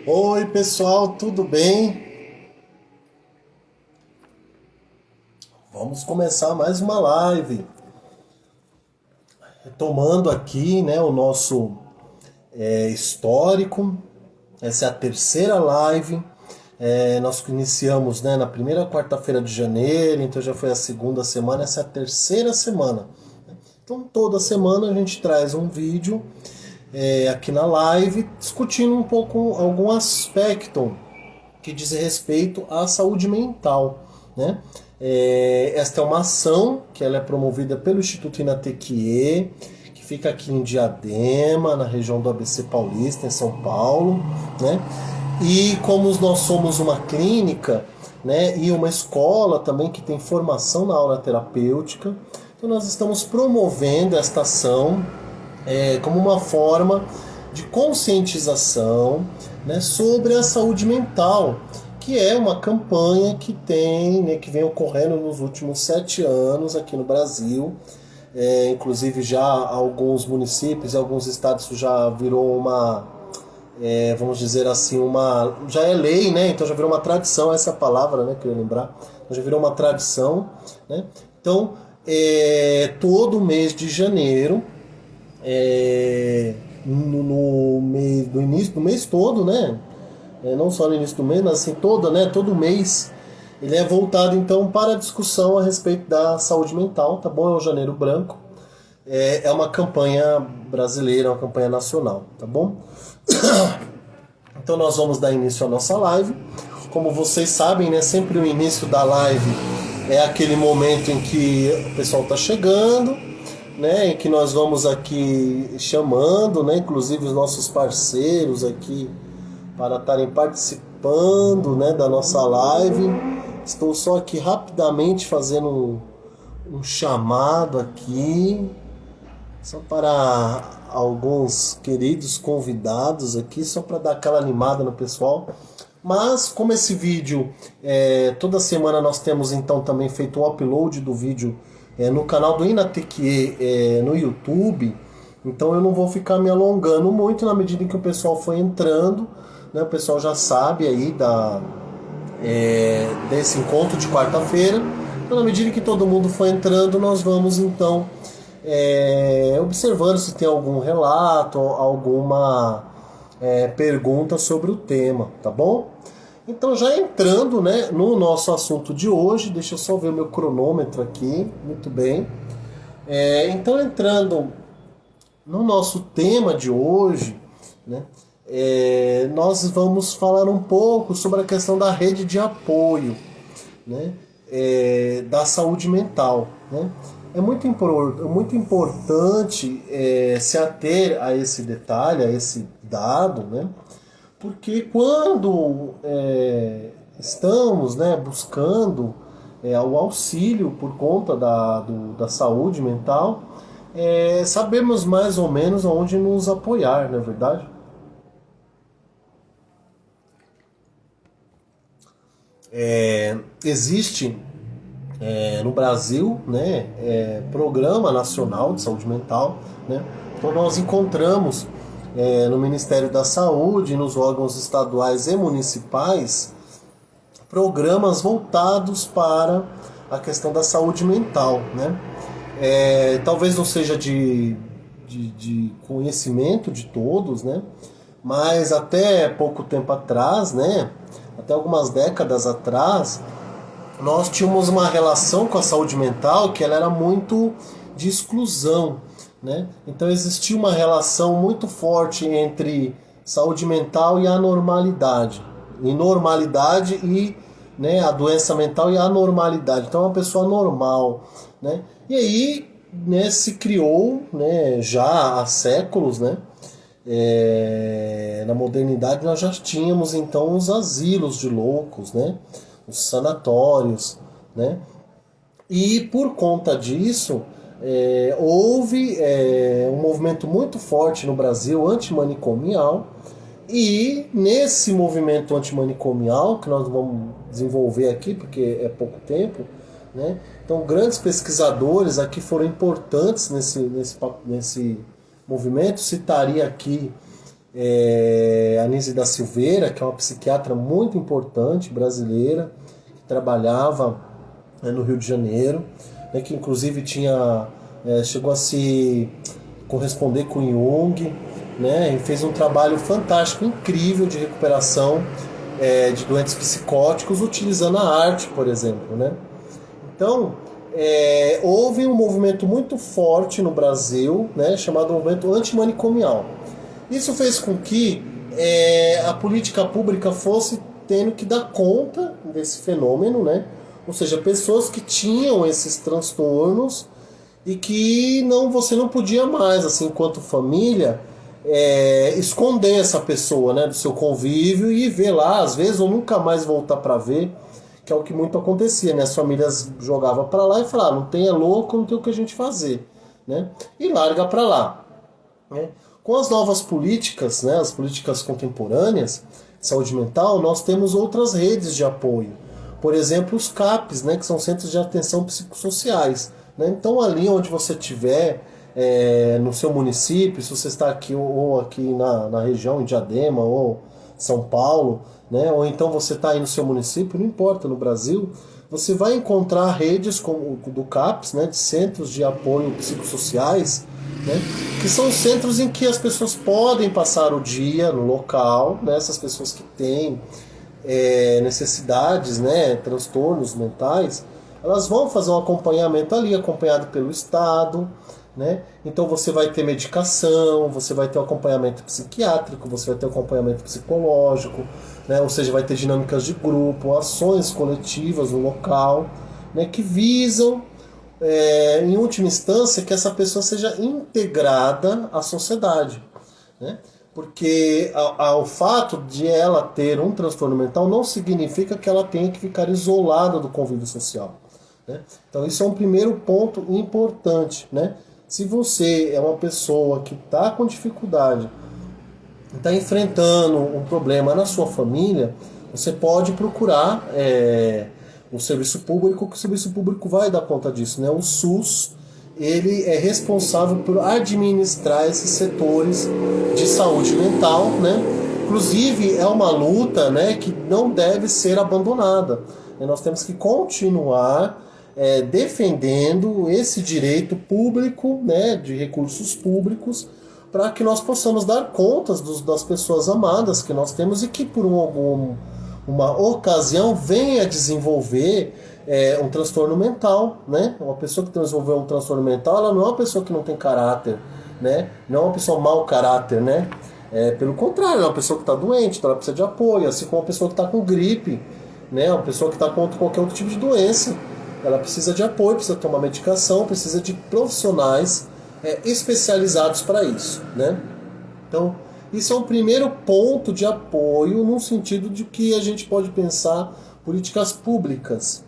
Oi, pessoal, tudo bem? Vamos começar mais uma live. Retomando aqui, né, o nosso histórico. Essa é a terceira live. Nós iniciamos, né, na primeira quarta-feira de janeiro, então já foi a segunda semana, essa é a terceira semana. Então toda semana a gente traz um vídeo aqui na live discutindo um pouco algum aspecto que diz respeito à saúde mental, né? Esta é uma ação que ela é promovida pelo Instituto Inatequiê, que fica aqui em Diadema, na região do ABC Paulista, em São Paulo, né? E como nós somos uma clínica, né, e uma escola também que tem formação na aula terapêutica, então nós estamos promovendo esta ação como uma forma de conscientização, né, sobre a saúde mental, que é uma campanha que tem, né, que vem ocorrendo nos últimos 7 anos aqui no Brasil. Inclusive já alguns municípios e alguns estados já virou uma, vamos dizer assim, já é lei, né? Então já virou uma tradição, essa palavra, né, que eu ia lembrar, já virou uma tradição, né? Então todo mês de janeiro, no início do mês todo, né? Não só no início do mês, mas assim todo mês ele é voltado então para a discussão a respeito da saúde mental, tá bom? É o Janeiro Branco. É uma campanha brasileira, uma campanha nacional, tá bom? Então nós vamos dar início à nossa live. Como vocês sabem, né? Sempre o início da live é aquele momento em que o pessoal está chegando, né, em que nós vamos aqui chamando, né, inclusive os nossos parceiros aqui para estarem participando, né, da nossa live. Estou só aqui rapidamente fazendo um chamado aqui, só para alguns queridos convidados aqui, só para dar aquela animada no pessoal. Mas como esse vídeo, toda semana nós temos então também feito o upload do vídeo no canal do Inatequiê no YouTube, então eu não vou ficar me alongando muito na medida em que o pessoal for entrando, né? O pessoal já sabe aí desse encontro de quarta-feira, então na medida em que todo mundo for entrando, nós vamos então observando se tem algum relato, alguma pergunta sobre o tema, tá bom? Então já entrando, né, no nosso assunto de hoje, deixa eu só ver o meu cronômetro aqui, muito bem. Então entrando no nosso tema de hoje, né, nós vamos falar um pouco sobre a questão da rede de apoio, né, da saúde mental, né? É muito importante se ater a esse detalhe, a esse dado, né? Porque quando estamos, né, buscando o auxílio por conta da saúde mental, sabemos mais ou menos aonde nos apoiar, não é verdade? Existe no Brasil, né, Programa Nacional de Saúde Mental, né? Então nós encontramos no Ministério da Saúde, nos órgãos estaduais e municipais, programas voltados para a questão da saúde mental, né? Talvez não seja de conhecimento de todos, né? Mas até pouco tempo atrás, né? Até algumas décadas atrás, nós tínhamos uma relação com a saúde mental que ela era muito de exclusão, né? Então existia uma relação muito forte entre saúde mental e anormalidade, né, a doença mental e a anormalidade. Então é uma pessoa normal, né? E aí, né, se criou, né, já há séculos, né, na modernidade nós já tínhamos então os asilos de loucos, né, os sanatórios, né? E por conta disso houve um movimento muito forte no Brasil antimanicomial, e nesse movimento antimanicomial, que nós vamos desenvolver aqui, porque é pouco tempo, né? Então grandes pesquisadores aqui foram importantes nesse movimento. Citaria aqui Anísia da Silveira, que é uma psiquiatra muito importante, brasileira, que trabalhava no Rio de Janeiro, né, que inclusive chegou a se corresponder com Jung, né, e fez um trabalho fantástico, incrível de recuperação de doentes psicóticos, utilizando a arte, por exemplo, né? Então, houve um movimento muito forte no Brasil, né, chamado movimento antimanicomial. Isso fez com que a política pública fosse tendo que dar conta desse fenômeno, né? Ou seja, pessoas que tinham esses transtornos e que você não podia mais, assim, enquanto família, esconder essa pessoa, né, do seu convívio e ver lá, às vezes, ou nunca mais voltar para ver, que é o que muito acontecia, né? As famílias jogavam para lá e falavam, não tem, é louco, não tem o que a gente fazer, né? E larga para lá, né? Com as novas políticas, né, as políticas contemporâneas de saúde mental, nós temos outras redes de apoio. Por exemplo, os CAPs, né, que são Centros de Atenção Psicossociais, né? Então, ali onde você estiver, no seu município, se você está aqui ou aqui na região, em Diadema ou São Paulo, né? Ou então você está aí no seu município, não importa, no Brasil, você vai encontrar redes como do CAPS, né, de Centros de Apoio Psicossociais, né, que são centros em que as pessoas podem passar o dia no local, né, essas pessoas que têm necessidades, né, transtornos mentais, elas vão fazer um acompanhamento ali, acompanhado pelo Estado, né? Então você vai ter medicação, você vai ter um acompanhamento psiquiátrico, você vai ter um acompanhamento psicológico, né? Ou seja, vai ter dinâmicas de grupo, ações coletivas no local, né? Que visam, em última instância, que essa pessoa seja integrada à sociedade, né? Porque o fato de ela ter um transtorno mental não significa que ela tenha que ficar isolada do convívio social, né? Então isso é um primeiro ponto importante, né? Se você é uma pessoa que está com dificuldade, está enfrentando um problema na sua família, você pode procurar o serviço público, que o serviço público vai dar conta disso, né? O SUS, ele é responsável por administrar esses setores de saúde mental, né? Inclusive, é uma luta, né, que não deve ser abandonada. Nós temos que continuar defendendo esse direito público, né, de recursos públicos, para que nós possamos dar contas das pessoas amadas que nós temos e que por uma ocasião venha desenvolver um transtorno mental, né? Uma pessoa que desenvolveu um transtorno mental, ela não é uma pessoa que não tem caráter, né? Não é uma pessoa mau caráter, né? Pelo contrário, é uma pessoa que está doente, então ela precisa de apoio, assim como uma pessoa que está com gripe, né? Uma pessoa que está com qualquer outro tipo de doença. Ela precisa de apoio, precisa tomar medicação, precisa de profissionais especializados para isso, né? Então, isso é um primeiro ponto de apoio no sentido de que a gente pode pensar políticas públicas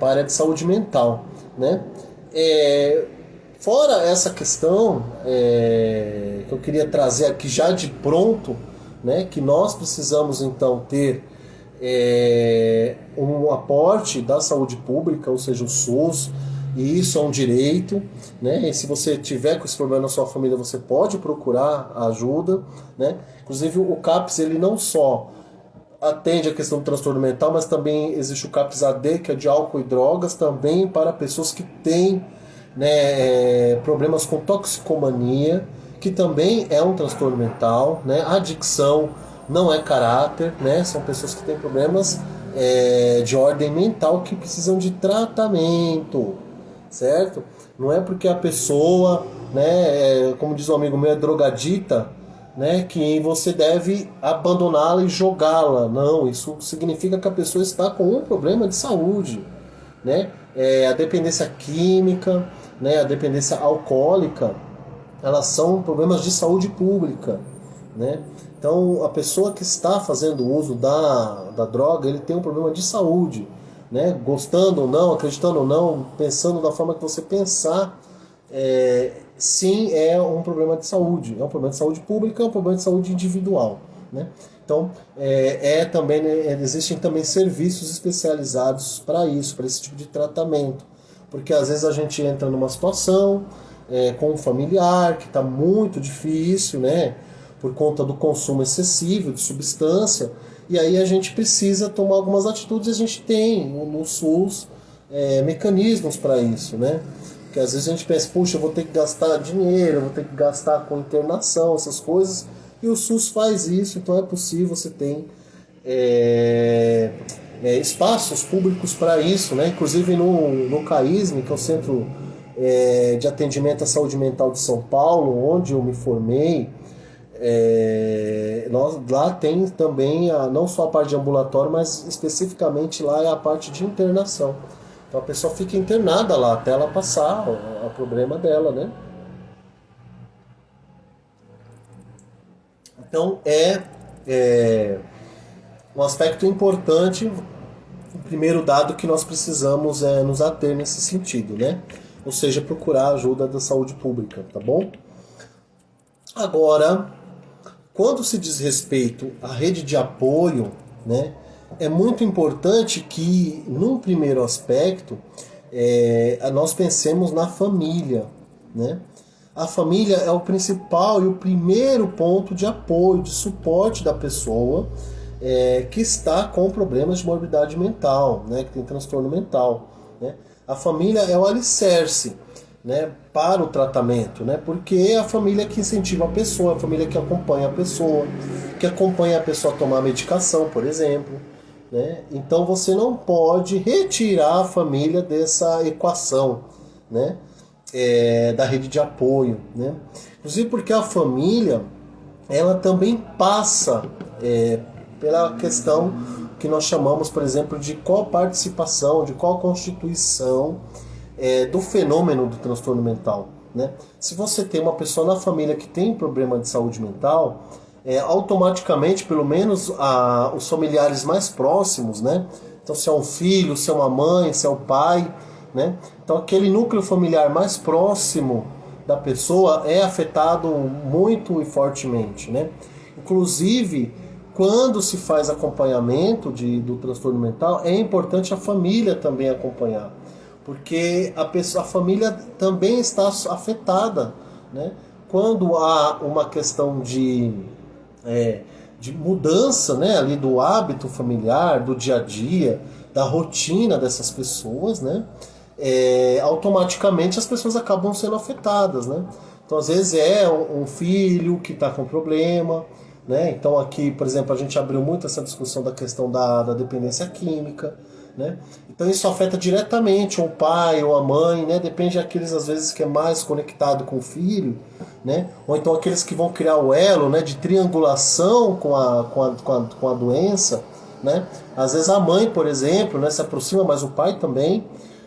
para a área de saúde mental, né? Fora essa questão que eu queria trazer aqui já de pronto, né, que nós precisamos então ter um aporte da saúde pública, ou seja, o SUS, e isso é um direito, né? E se você tiver com esse problema na sua família, você pode procurar ajuda, né? Inclusive o CAPS, ele não só atende a questão do transtorno mental, mas também existe o CAPS AD, que é de álcool e drogas, também para pessoas que têm, né, problemas com toxicomania, que também é um transtorno mental, né? Adicção não é caráter, né? São pessoas que têm problemas de ordem mental que precisam de tratamento, certo? Não é porque a pessoa, né, como diz um amigo meu, é drogadita, né, que você deve abandoná-la e jogá-la. Não, isso significa que a pessoa está com um problema de saúde, né? A dependência química, né, a dependência alcoólica, elas são problemas de saúde pública, né? Então, a pessoa que está fazendo uso da droga, ele tem um problema de saúde, né? Gostando ou não, acreditando ou não, pensando da forma que você pensar, sim, é um problema de saúde. É um problema de saúde pública, é um problema de saúde individual, né? Então, também, né, existem também serviços especializados para isso, para esse tipo de tratamento. Porque às vezes a gente entra numa situação com um familiar que está muito difícil, né? por conta do consumo excessivo de substância, e aí a gente precisa tomar algumas atitudes, e a gente tem no SUS mecanismos para isso, né? Porque às vezes a gente pensa, puxa, eu vou ter que gastar dinheiro, eu vou ter que gastar com internação, essas coisas, e o SUS faz isso, então é possível, você tem espaços públicos para isso, né? Inclusive no CAISM, que é o Centro de Atendimento à Saúde Mental de São Paulo, onde eu me formei, lá tem também não só a parte de ambulatório, mas especificamente lá é a parte de internação. Então a pessoa fica internada lá até ela passar o problema dela, né? Então um aspecto importante, o primeiro dado que nós precisamos nos ater nesse sentido, né? Ou seja, procurar ajuda da saúde pública, tá bom? Agora, quando se diz respeito à rede de apoio, né, é muito importante que, num primeiro aspecto, nós pensemos na família, né? A família é o principal e o primeiro ponto de apoio, de suporte da pessoa que está com problemas de morbidade mental, né, que tem transtorno mental, né? A família é o alicerce, né, para o tratamento, né, porque é a família que incentiva a pessoa, a família que acompanha a pessoa a tomar medicação, por exemplo, né? Então você não pode retirar a família dessa equação, né, da rede de apoio, né? Inclusive porque a família ela também passa pela questão que nós chamamos, por exemplo, de coparticipação, de co-constituição do fenômeno do transtorno mental, né? Se você tem uma pessoa na família que tem problema de saúde mental, automaticamente, pelo menos os familiares mais próximos, né? Então, se é um filho, se é uma mãe, se é o pai, né? Então, aquele núcleo familiar mais próximo da pessoa é afetado muito e fortemente, né? Inclusive, quando se faz acompanhamento do transtorno mental, é importante a família também acompanhar, porque a família também está afetada, né? Quando há uma questão de mudança, né, ali do hábito familiar, do dia a dia, da rotina dessas pessoas, né? Automaticamente as pessoas acabam sendo afetadas, né? Então, às vezes um filho que está com problema, né? Então aqui, por exemplo, a gente abriu muito essa discussão da questão da dependência química, né? Então isso afeta diretamente o pai ou a mãe, né? Depende daqueles, às vezes, que é mais conectado com o filho, né? Ou então aqueles que vão criar o elo, né, de triangulação com a doença, né? Às vezes a mãe, por exemplo, né, se aproxima, mas o pai também,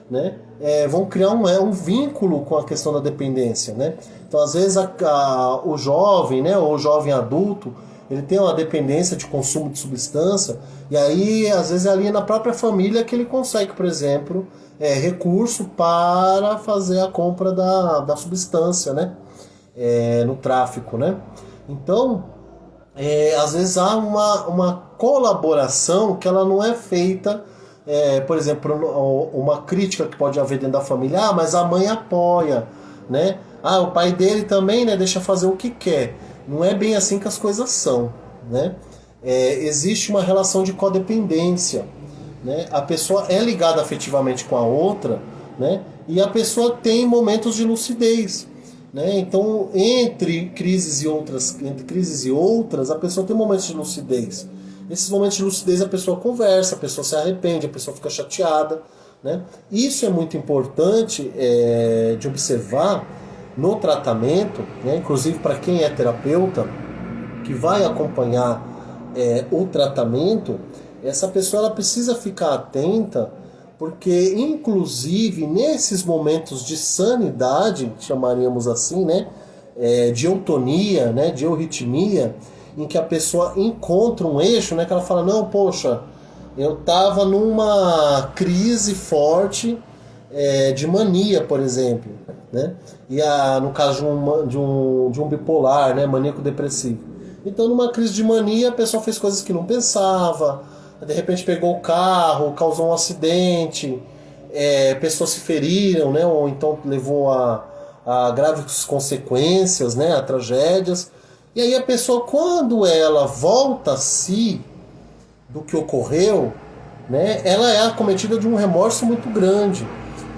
né? Vão criar um vínculo com a questão da dependência, né? Então, às vezes, o jovem, né, ou o jovem adulto, ele tem uma dependência de consumo de substância, e aí, às vezes, é ali na própria família que ele consegue, por exemplo, recurso para fazer a compra da substância, né? No tráfico, né? Então, às vezes há uma colaboração que ela não é feita, por exemplo, uma crítica que pode haver dentro da família, mas a mãe apoia, né? O pai dele também, né, deixa fazer o que quer. Não é bem assim que as coisas são, né? Existe uma relação de codependência, né? A pessoa é ligada afetivamente com a outra, né? E a pessoa tem momentos de lucidez, né? Então, entre crises e outras, a pessoa tem momentos de lucidez. Nesses momentos de lucidez a pessoa conversa, a pessoa se arrepende, a pessoa fica chateada, né? Isso é muito importante de observar no tratamento, né? Inclusive para quem é terapeuta, que vai acompanhar o tratamento, essa pessoa ela precisa ficar atenta, porque inclusive nesses momentos de sanidade, chamaríamos assim, né? De eutonia, né? De euritmia, em que a pessoa encontra um eixo, né? Que ela fala, não, poxa, eu estava numa crise forte de mania, por exemplo, né? E no caso de um bipolar, né? Maníaco depressivo. Então, numa crise de mania, a pessoa fez coisas que não pensava, de repente pegou o carro, causou um acidente, pessoas se feriram, né? Ou então levou a graves consequências, né? A tragédias. E aí a pessoa, quando ela volta a si do que ocorreu, né, ela é acometida de um remorso muito grande,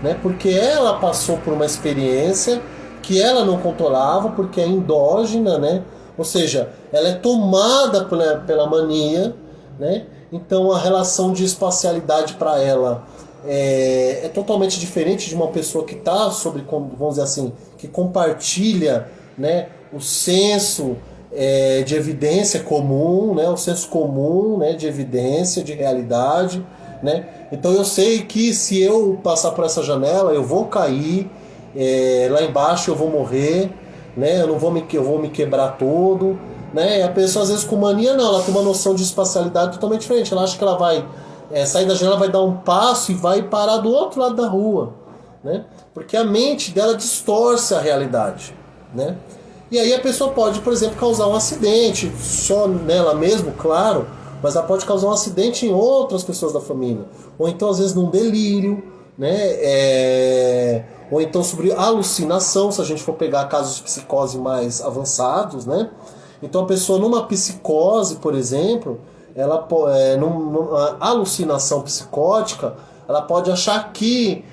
né, porque ela passou por uma experiência que ela não controlava, porque é endógena, né, ou seja, ela é tomada pela mania, né, então a relação de espacialidade para ela é totalmente diferente de uma pessoa que está sobre, vamos dizer assim, que compartilha, né, o senso de evidência comum, né, o senso comum, né, de evidência, de realidade, né? Então eu sei que se eu passar por essa janela eu vou cair, lá embaixo eu vou morrer, né? Eu vou me quebrar todo, né? E a pessoa às vezes com mania não, ela tem uma noção de espacialidade totalmente diferente. Ela acha que ela vai sair da janela, vai dar um passo e vai parar do outro lado da rua, né? Porque a mente dela distorce a realidade, né? E aí a pessoa pode, por exemplo, causar um acidente, só nela mesmo, claro, mas ela pode causar um acidente em outras pessoas da família. Ou então, às vezes, num delírio, né? Ou então sobre alucinação, se a gente for pegar casos de psicose mais avançados, né? Então a pessoa numa psicose, por exemplo, ela numa alucinação psicótica, ela pode achar que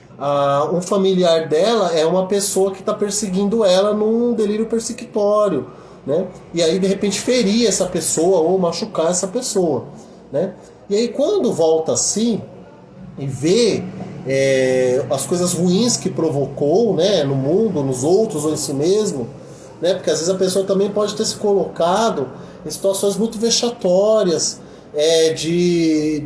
um familiar dela é uma pessoa que está perseguindo ela num delírio persecutório, né? E aí de repente ferir essa pessoa ou machucar essa pessoa, né? E aí quando volta assim e vê as coisas ruins que provocou, né, no mundo, nos outros ou em si mesmo, né? Porque às vezes a pessoa também pode ter se colocado em situações muito vexatórias, de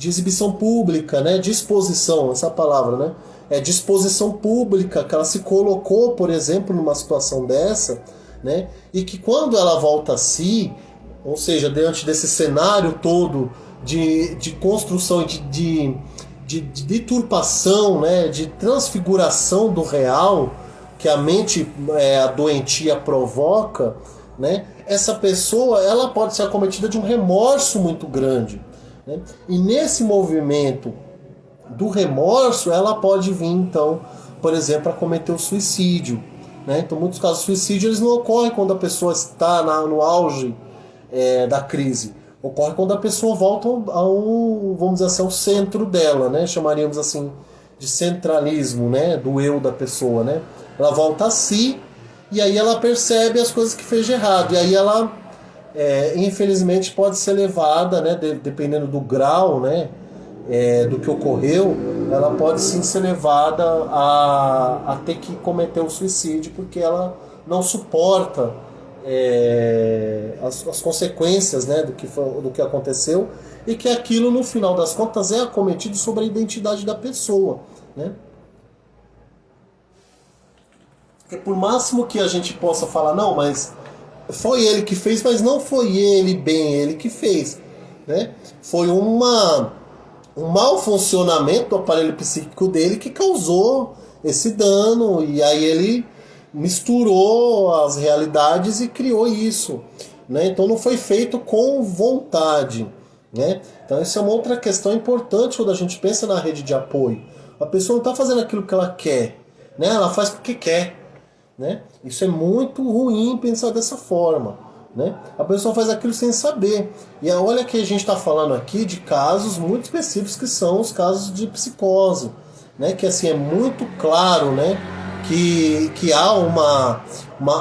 exibição pública, né? De exposição, essa palavra, né? De exposição pública, que ela se colocou, por exemplo, numa situação dessa, né? E que quando ela volta a si, ou seja, diante desse cenário todo de construção, de deturpação, né? De transfiguração do real, que a mente a doentia provoca, né? Essa pessoa ela pode ser acometida de um remorso muito grande, né? E nesse movimento do remorso ela pode vir então, por exemplo, a cometer o suicídio, né? Então muitos casos de suicídio eles não ocorrem quando a pessoa está no auge da crise, ocorre quando a pessoa volta vamos dizer assim, ao centro dela, né? Chamaríamos assim de centralismo, né? Do eu da pessoa, né? Ela volta a si e aí ela percebe as coisas que fez de errado. E aí ela, infelizmente, pode ser levada, né, dependendo do grau, né, do que ocorreu, ela pode sim ser levada a ter que cometer o suicídio porque ela não suporta as consequências, né, do que aconteceu e que aquilo, no final das contas, é acometido sobre a identidade da pessoa, né? Porque por máximo que a gente possa falar, não, mas foi ele que fez, mas não foi ele que fez, né? Foi um mau funcionamento do aparelho psíquico dele que causou esse dano, e aí ele misturou as realidades e criou isso, né? Então não foi feito com vontade, né? Então essa é uma outra questão importante quando a gente pensa na rede de apoio. A pessoa não está fazendo aquilo que ela quer, né? Ela faz porque quer, né? Isso é muito ruim pensar dessa forma, né? A pessoa faz aquilo sem saber. E olha que a gente está falando aqui de casos muito específicos que são os casos de psicose, né? Que assim é muito claro, né? Que há uma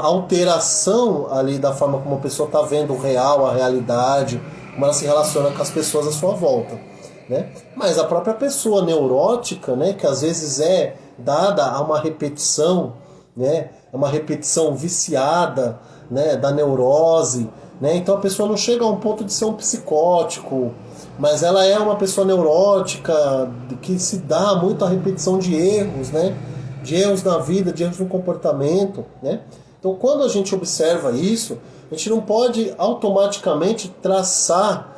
alteração ali da forma como a pessoa está vendo o real, a realidade, como ela se relaciona com as pessoas à sua volta, né? Mas a própria pessoa neurótica, né? Que às vezes é dada a uma repetição, né? É uma repetição viciada, né, da neurose, né? Então a pessoa não chega a um ponto de ser um psicótico, mas ela é uma pessoa neurótica que se dá muito à repetição de erros, né? De erros na vida, de erros no comportamento, né? Então quando a gente observa isso, a gente não pode automaticamente traçar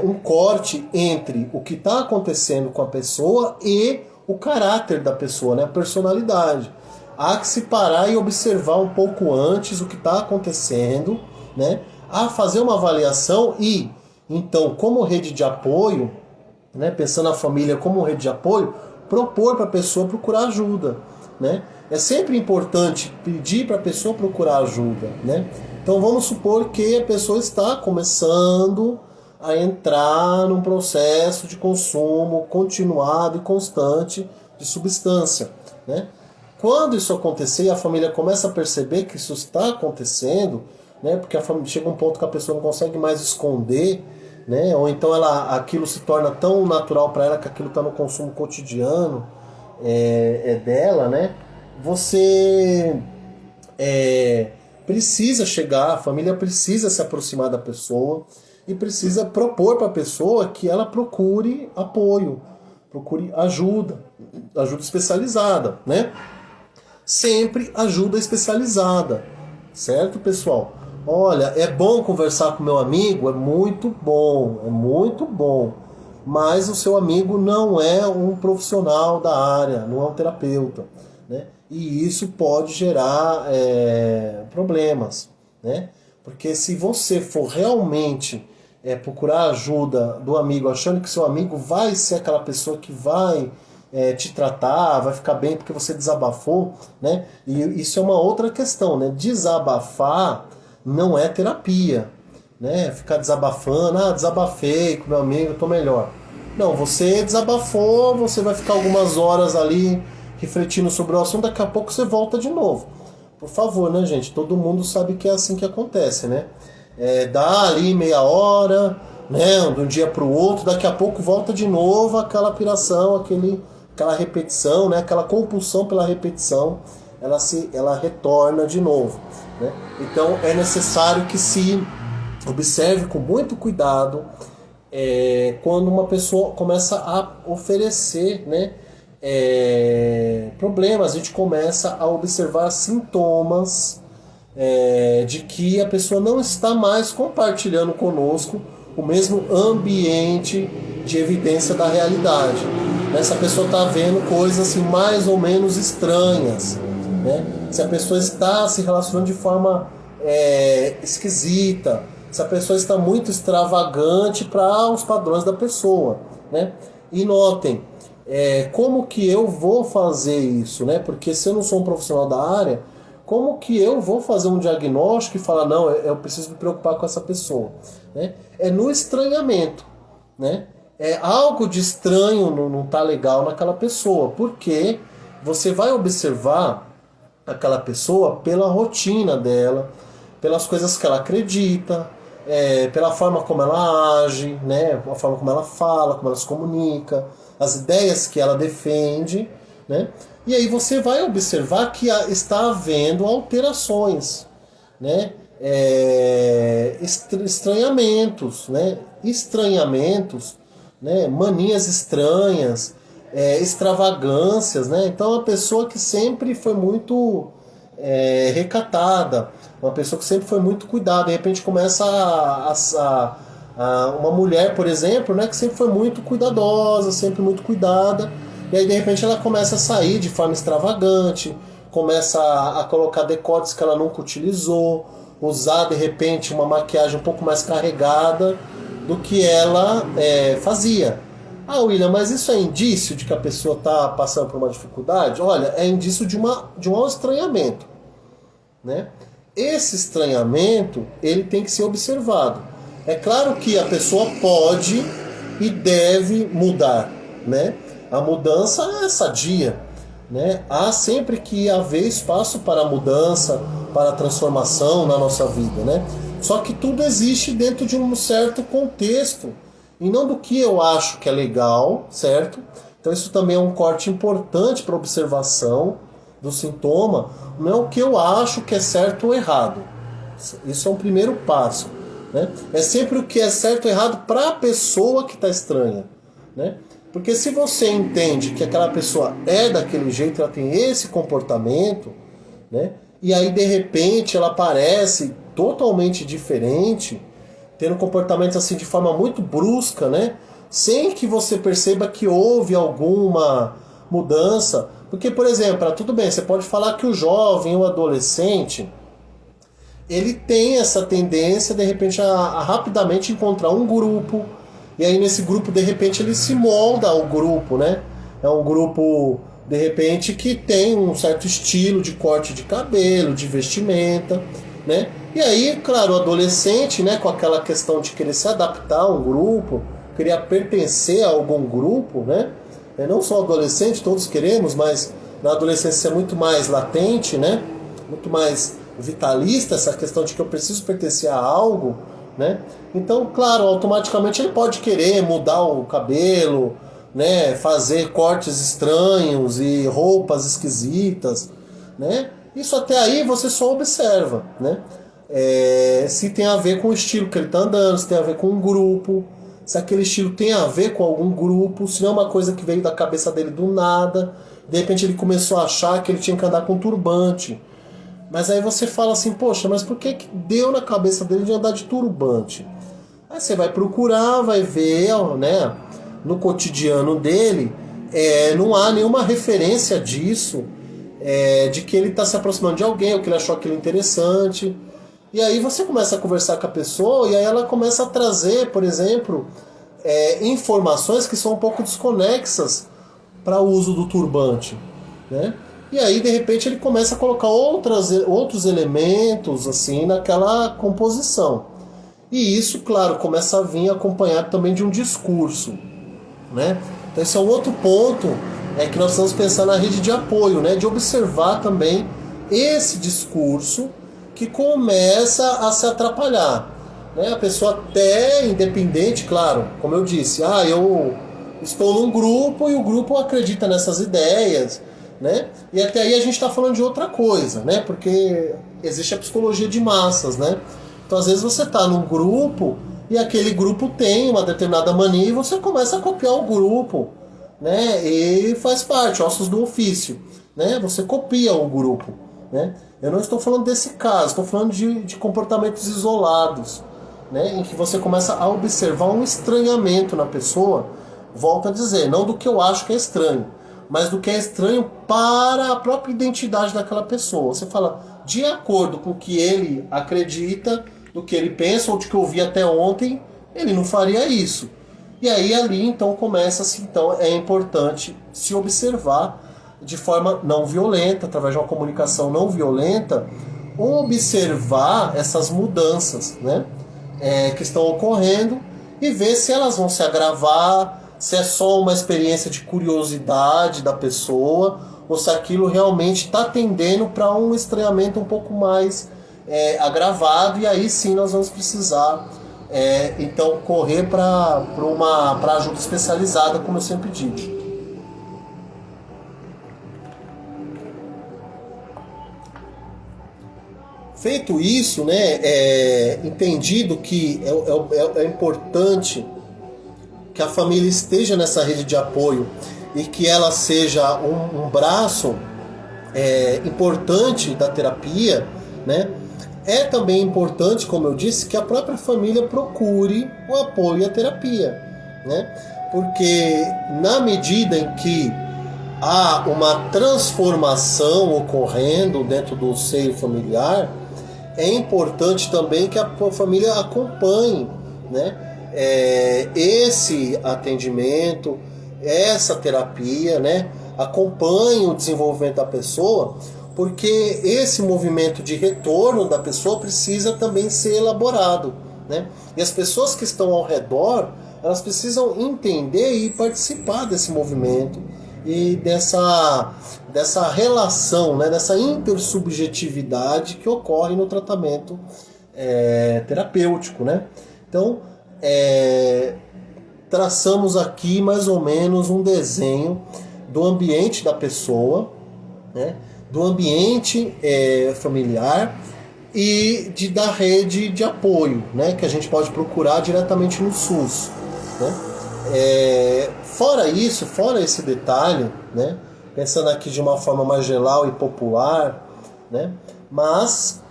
um corte entre o que está acontecendo com a pessoa e o caráter da pessoa, né? A personalidade. Há que se parar e observar um pouco antes o que está acontecendo, né? A fazer uma avaliação e, então, como rede de apoio, né? Pensando na família como rede de apoio, propor para a pessoa procurar ajuda, né? é sempre importante pedir para a pessoa procurar ajuda, né? Então vamos supor que a pessoa está começando a entrar num processo de consumo continuado e constante de substância, né? Quando isso acontecer e a família começa a perceber que isso está acontecendo, né? Porque a família chega um ponto que a pessoa não consegue mais esconder, né? Ou então aquilo se torna tão natural para ela que aquilo está no consumo cotidiano dela, né? Você precisa chegar, a família precisa se aproximar da pessoa e precisa propor para a pessoa que ela procure apoio, procure ajuda especializada, né? Sempre ajuda especializada, certo, pessoal? Olha, é bom conversar com meu amigo, é muito bom, mas o seu amigo não é um profissional da área, não é um terapeuta, né? E isso pode gerar problemas, né? Porque se você for realmente procurar ajuda do amigo, achando que seu amigo vai ser aquela pessoa que vai te tratar, vai ficar bem porque você desabafou, né? E isso é uma outra questão, né? Desabafar não é terapia, né? Ficar desabafando, desabafei com meu amigo, eu tô melhor. Não, você desabafou, você vai ficar algumas horas ali refletindo sobre o assunto, daqui a pouco você volta de novo. Por favor, né, gente? Todo mundo sabe que é assim que acontece, né? Dá ali meia hora, né? De um dia para o outro, daqui a pouco volta de novo aquela piração, aquela repetição, né? Aquela compulsão pela repetição, ela retorna de novo, né? Então é necessário que se observe com muito cuidado quando uma pessoa começa a oferecer, né, problemas. A gente começa a observar sintomas de que a pessoa não está mais compartilhando conosco o mesmo ambiente de evidência da realidade. Essa pessoa está vendo coisas assim, mais ou menos estranhas, né? Se a pessoa está se relacionando de forma esquisita, se a pessoa está muito extravagante para os padrões da pessoa, né? E notem, como que eu vou fazer isso, né? Porque se eu não sou um profissional da área, como que eu vou fazer um diagnóstico e falar, não, eu preciso me preocupar com essa pessoa, né? É no estranhamento, né? Algo de estranho não tá legal naquela pessoa, porque você vai observar aquela pessoa pela rotina dela, pelas coisas que ela acredita, pela forma como ela age, né? A forma como ela fala, como ela se comunica, as ideias que ela defende, né? E aí você vai observar que está havendo alterações, né? Estranhamentos, né? Né? Manias estranhas, extravagâncias, né? Então, uma pessoa que sempre foi muito recatada, uma pessoa que sempre foi muito cuidada, de repente começa uma mulher, por exemplo, né, que sempre foi muito cuidadosa, sempre muito cuidada, e aí de repente ela começa a sair de forma extravagante, começa a colocar decotes que ela nunca utilizou, usar de repente uma maquiagem um pouco mais carregada do que ela fazia. William, mas isso é indício de que a pessoa está passando por uma dificuldade? Olha, é indício de um estranhamento, né? Esse estranhamento, ele tem que ser observado. É claro que a pessoa pode e deve mudar, né? A mudança é sadia, né? Há sempre que haver espaço para a mudança, para a transformação na nossa vida, né? Só que tudo existe dentro de um certo contexto e não do que eu acho que é legal, certo? Então isso também é um corte importante para a observação do sintoma, não é o que eu acho que é certo ou errado. Isso é um primeiro passo, né? É sempre o que é certo ou errado para a pessoa que está estranha, né? Porque se você entende que aquela pessoa é daquele jeito, ela tem esse comportamento, né? E aí de repente ela parece totalmente diferente, tendo comportamentos assim de forma muito brusca, né? Sem que você perceba que houve alguma mudança. Porque, por exemplo, tudo bem, você pode falar que o jovem, o adolescente, ele tem essa tendência, de repente, a rapidamente encontrar um grupo, e aí nesse grupo, de repente, ele se molda ao grupo, né? É um grupo de repente que tem um certo estilo de corte de cabelo, de vestimenta, né? E aí, claro, o adolescente, né, com aquela questão de querer se adaptar a um grupo, querer pertencer a algum grupo, né? Não só o adolescente, todos queremos, mas na adolescência é muito mais latente, né? Muito mais vitalista essa questão de que eu preciso pertencer a algo, né? Então, claro, automaticamente ele pode querer mudar o cabelo, né? Fazer cortes estranhos e roupas esquisitas, né? Isso até aí você só observa, né? Se tem a ver com o estilo que ele está andando, se tem a ver com um grupo, se aquele estilo tem a ver com algum grupo, se não é uma coisa que veio da cabeça dele do nada, de repente ele começou a achar que ele tinha que andar com turbante. Mas aí você fala assim, poxa, mas por que deu na cabeça dele de andar de turbante? Aí você vai procurar, vai ver, né, no cotidiano dele, não há nenhuma referência disso, de que ele está se aproximando de alguém, ou que ele achou aquilo interessante. E aí você começa a conversar com a pessoa e aí ela começa a trazer, por exemplo, informações que são um pouco desconexas para o uso do turbante, né? E aí, de repente, ele começa a colocar outros elementos assim naquela composição. E isso, claro, começa a vir acompanhado também de um discurso, né? Então esse é um outro ponto que nós precisamos pensar na rede de apoio, né? De observar também esse discurso que começa a se atrapalhar, né? A pessoa até independente, claro, como eu disse, eu estou num grupo e o grupo acredita nessas ideias, né? E até aí a gente está falando de outra coisa, né? Porque existe a psicologia de massas, né? Então às vezes você está num grupo e aquele grupo tem uma determinada mania e você começa a copiar o grupo, né? E faz parte, ossos do ofício, né? Você copia o grupo, né? Eu não estou falando desse caso, estou falando de comportamentos isolados, né? Em que você começa a observar um estranhamento na pessoa. Volto a dizer, não do que eu acho que é estranho, mas do que é estranho para a própria identidade daquela pessoa. Você fala, de acordo com o que ele acredita, do que ele pensa, ou de que eu vi até ontem, ele não faria isso. E aí ali então começa-se, então é importante se observar de forma não violenta, através de uma comunicação não violenta, observar essas mudanças, né, que estão ocorrendo e ver se elas vão se agravar, se é só uma experiência de curiosidade da pessoa ou se aquilo realmente está tendendo para um estranhamento um pouco mais agravado, e aí sim nós vamos precisar então correr para ajuda especializada, como eu sempre digo. Feito isso, né, entendido que é importante que a família esteja nessa rede de apoio e que ela seja um braço importante da terapia, né? É também importante, como eu disse, que a própria família procure o apoio e a terapia, né? Porque na medida em que há uma transformação ocorrendo dentro do seio familiar, é importante também que a família acompanhe, né, esse atendimento, essa terapia, né, acompanhe o desenvolvimento da pessoa, porque esse movimento de retorno da pessoa precisa também ser elaborado, né? E as pessoas que estão ao redor, elas precisam entender e participar desse movimento e dessa relação, né, dessa intersubjetividade que ocorre no tratamento terapêutico, né? Então, traçamos aqui mais ou menos um desenho do ambiente da pessoa, né, do ambiente familiar e da rede de apoio, né, que a gente pode procurar diretamente no SUS, né? Fora isso, fora esse detalhe, né, pensando aqui de uma forma mais geral e popular, né, mas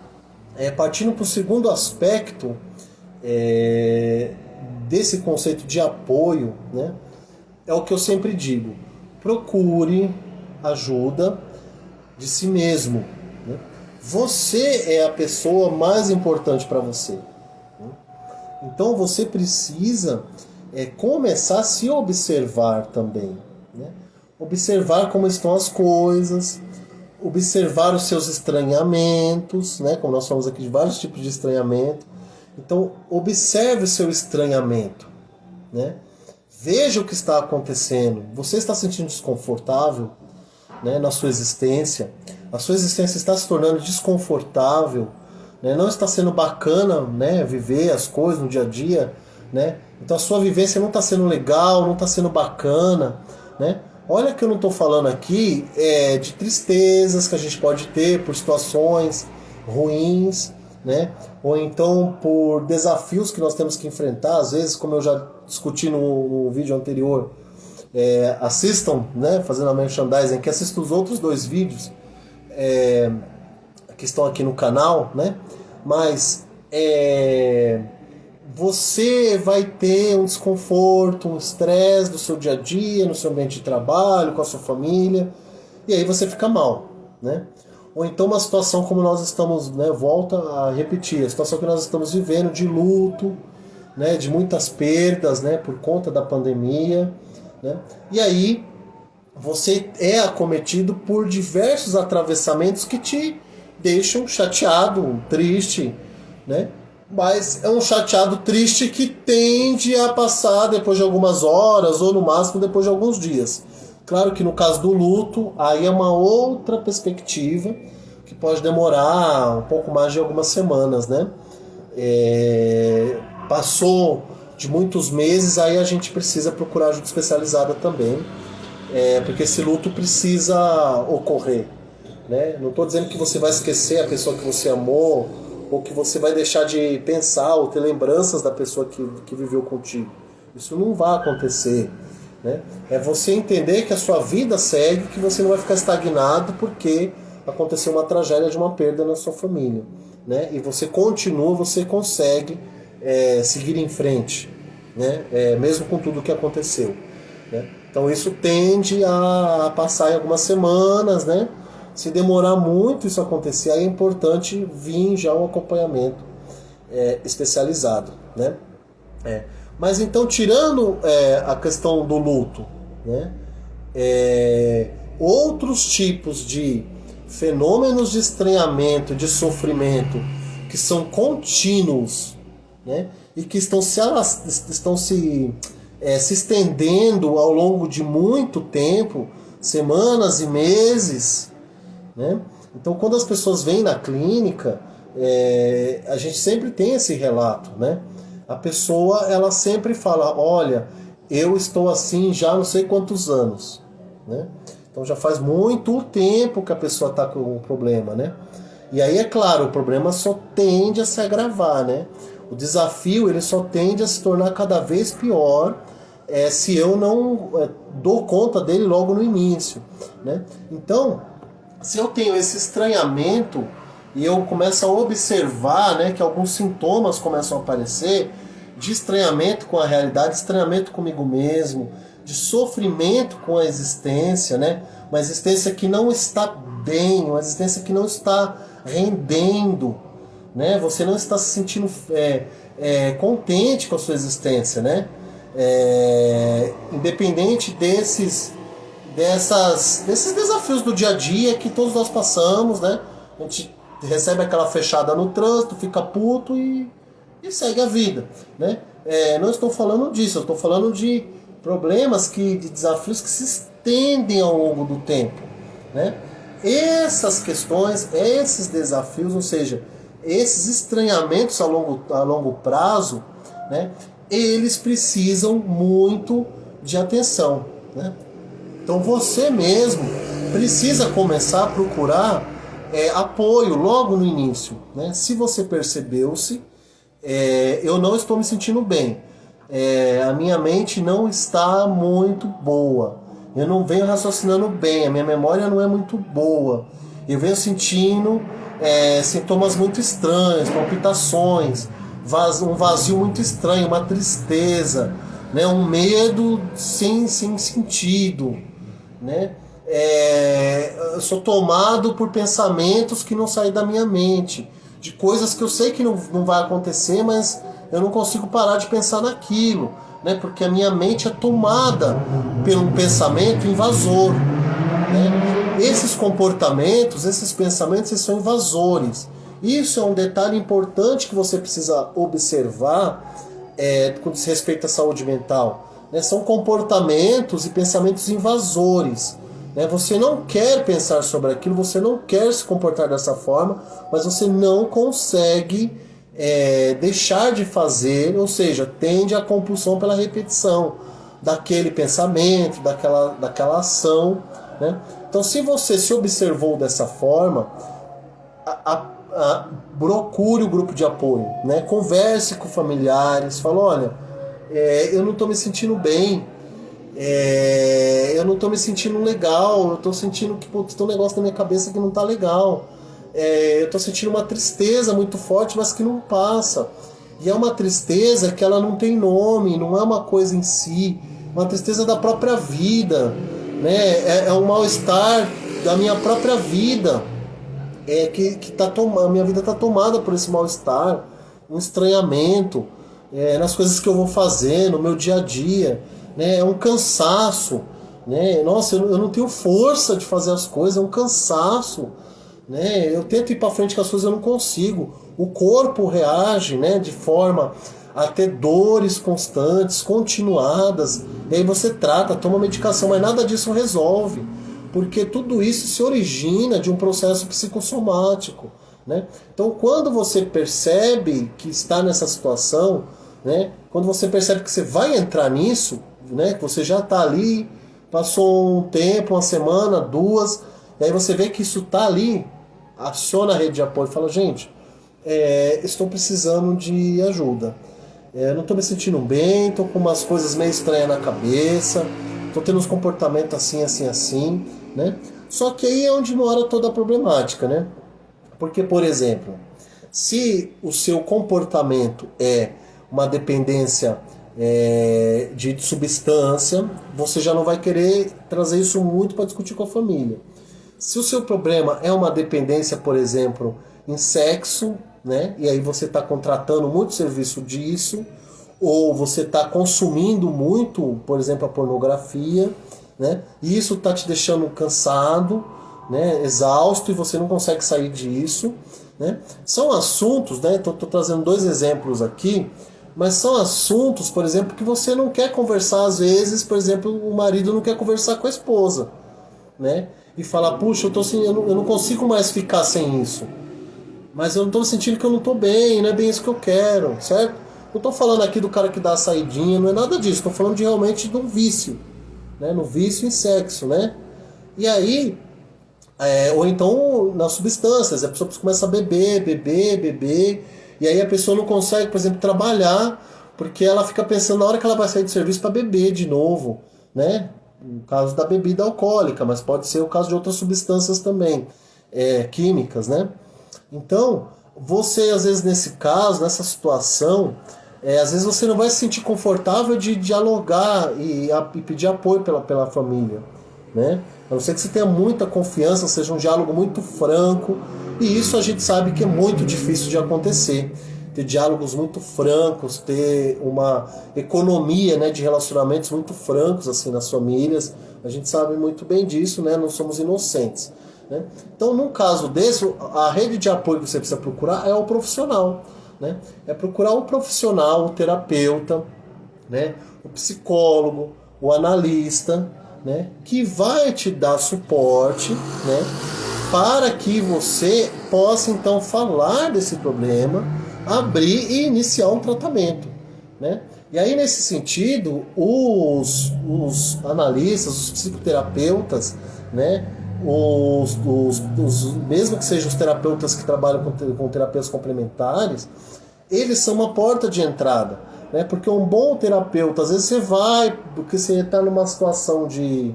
partindo para o segundo aspecto desse conceito de apoio, né, é o que eu sempre digo: procure ajuda de si mesmo, né? Você é a pessoa mais importante para você, né? Então você precisa começar a se observar também, né? observar como estão as coisas, observar os seus estranhamentos, né? Como nós falamos aqui de vários tipos de estranhamento. Então, observe o seu estranhamento, né? Veja o que está acontecendo. Você está se sentindo desconfortável, né, na sua existência? A sua existência está se tornando desconfortável, né? Não está sendo bacana, né, viver as coisas no dia a dia, né? Então a sua vivência não está sendo legal, não está sendo bacana, né? Olha que eu não estou falando aqui de tristezas que a gente pode ter por situações ruins, né? Ou então por desafios que nós temos que enfrentar. Às vezes, como eu já discuti no vídeo anterior, assistam, né, fazendo a merchandising, que assistam os outros 2 vídeos que estão aqui no canal, né? Mas você vai ter um desconforto, um estresse do seu dia a dia, no seu ambiente de trabalho, com a sua família, e aí você fica mal, né? Ou então uma situação como nós estamos, né, volta a repetir, a situação que nós estamos vivendo de luto, né, de muitas perdas, né, por conta da pandemia, né? E aí você é acometido por diversos atravessamentos que te deixam chateado, triste, né? Mas é um chateado triste que tende a passar depois de algumas horas ou no máximo depois de alguns dias. Claro que no caso do luto, aí é uma outra perspectiva que pode demorar um pouco mais de algumas semanas, né? Passou de muitos meses, aí a gente precisa procurar ajuda especializada também, porque esse luto precisa ocorrer, né? Não estou dizendo que você vai esquecer a pessoa que você amou, ou que você vai deixar de pensar ou ter lembranças da pessoa que viveu contigo. Isso não vai acontecer, né? É você entender que a sua vida segue, que você não vai ficar estagnado porque aconteceu uma tragédia de uma perda na sua família, né? E você continua, você consegue seguir em frente, né? Mesmo com tudo o que aconteceu, né? Então isso tende a passar em algumas semanas, né? Se demorar muito isso acontecer, aí é importante vir já um acompanhamento especializado, né? Mas então, tirando a questão do luto, né? Outros tipos de fenômenos de estranhamento, de sofrimento, que são contínuos, né? E que estão se estendendo ao longo de muito tempo, semanas e meses, né? Então, quando as pessoas vêm na clínica, a gente sempre tem esse relato, né? A pessoa, ela sempre fala, olha, eu estou assim já não sei quantos anos, né? Então já faz muito tempo que a pessoa está com um problema, né? E aí, é claro, o problema só tende a se agravar, né? O desafio, ele só tende a se tornar cada vez pior se eu não dou conta dele logo no início, né? Então, se eu tenho esse estranhamento e eu começo a observar, né, que alguns sintomas começam a aparecer de estranhamento com a realidade, estranhamento comigo mesmo, de sofrimento com a existência, né? Uma existência que não está bem, uma existência que não está rendendo, né? Você não está se sentindo contente com a sua existência, né? Independente desses desafios do dia a dia que todos nós passamos, né? A gente recebe aquela fechada no trânsito, fica puto e segue a vida, né? Não estou falando disso, eu estou falando de problemas, de desafios que se estendem ao longo do tempo, né? Essas questões, esses desafios, ou seja, esses estranhamentos a longo prazo, né? Eles precisam muito de atenção, né? Então você mesmo precisa começar a procurar apoio logo no início, né? Se você percebeu-se, eu não estou me sentindo bem, a minha mente não está muito boa, eu não venho raciocinando bem, a minha memória não é muito boa, eu venho sentindo sintomas muito estranhos, palpitações, um vazio muito estranho, uma tristeza, né? Um medo sem sentido, né? Eu sou tomado por pensamentos que não saem da minha mente, de coisas que eu sei que não vai acontecer, mas eu não consigo parar de pensar naquilo. né? Porque a minha mente é tomada por um pensamento invasor, né? Esses comportamentos, esses pensamentos, eles são invasores. Isso é um detalhe importante que você precisa observar quando se respeita à saúde mental, né? São comportamentos e pensamentos invasores, né? Você não quer pensar sobre aquilo, você não quer se comportar dessa forma, mas você não consegue deixar de fazer, ou seja, tende à compulsão pela repetição daquele pensamento, daquela ação, né? Então, se você se observou dessa forma, procure o grupo de apoio, né? Converse com familiares, fala, olha, eu não estou me sentindo bem, eu não estou me sentindo legal, eu estou sentindo que tem um negócio na minha cabeça que não está legal, eu estou sentindo uma tristeza muito forte, mas que não passa. E é uma tristeza que ela não tem nome, não é uma coisa em si, uma tristeza da própria vida, né? É um mal-estar da minha própria vida, a minha vida está tomada por esse mal-estar, um estranhamento nas coisas que eu vou fazer, no meu dia a dia, né? É um cansaço, né? Nossa, eu não tenho força de fazer as coisas, é um cansaço, né? Eu tento ir para frente com as coisas, eu não consigo. O corpo reage, né, de forma a ter dores constantes, continuadas, e aí você trata, toma medicação, mas nada disso resolve, porque tudo isso se origina de um processo psicossomático, né? Então, quando você percebe que está nessa situação, né, quando você percebe que você vai entrar nisso, né, que você já está ali, passou um tempo, uma semana, duas, e aí você vê que isso está ali, aciona a rede de apoio e fala, gente, estou precisando de ajuda. Não estou me sentindo bem, estou com umas coisas meio estranhas na cabeça, estou tendo uns comportamentos assim, assim, assim, né? Só que aí é onde mora toda a problemática, né? Porque, por exemplo, se o seu comportamento é uma dependência de substância, você já não vai querer trazer isso muito para discutir com a família. Se o seu problema é uma dependência, por exemplo, em sexo, né? E aí você está contratando muito serviço disso, ou você está consumindo muito, por exemplo, a pornografia, né? E isso está te deixando cansado, né? Exausto, e você não consegue sair disso, né? São assuntos, né? Estou trazendo 2 exemplos aqui, mas são assuntos, por exemplo, que você não quer conversar às vezes. Por exemplo, o marido não quer conversar com a esposa, né? E falar, puxa, eu não consigo mais ficar sem isso, mas eu não estou sentindo que eu não estou bem, não é bem isso que eu quero, certo? Não estou falando aqui do cara que dá a saidinha, não é nada disso, estou falando realmente de um vício, né? No vício em sexo, né? E aí, ou então nas substâncias, a pessoa começa a beber, e aí a pessoa não consegue, por exemplo, trabalhar, porque ela fica pensando na hora que ela vai sair do serviço para beber de novo, né? No caso da bebida alcoólica, mas pode ser o caso de outras substâncias também, químicas, né? Então, você, às vezes, nesse caso, nessa situação, às vezes você não vai se sentir confortável de dialogar e pedir apoio pela família, né? A não ser que você tenha muita confiança, seja um diálogo muito franco, e isso a gente sabe que é muito difícil de acontecer. Ter diálogos muito francos, ter uma economia, né, de relacionamentos muito francos assim nas famílias. A gente sabe muito bem disso, né? Não somos inocentes, né? Então, num caso desse, a rede de apoio que você precisa procurar é o profissional, né? É procurar o profissional, o terapeuta, né? O psicólogo, o analista, né? Que vai te dar suporte, né? Para que você possa então falar desse problema, abrir e iniciar um tratamento, né? E aí, nesse sentido, os analistas, os psicoterapeutas, né? Mesmo que sejam os terapeutas que trabalham com terapias complementares, eles são uma porta de entrada, né? Porque um bom terapeuta, às vezes você vai, porque você está numa situação de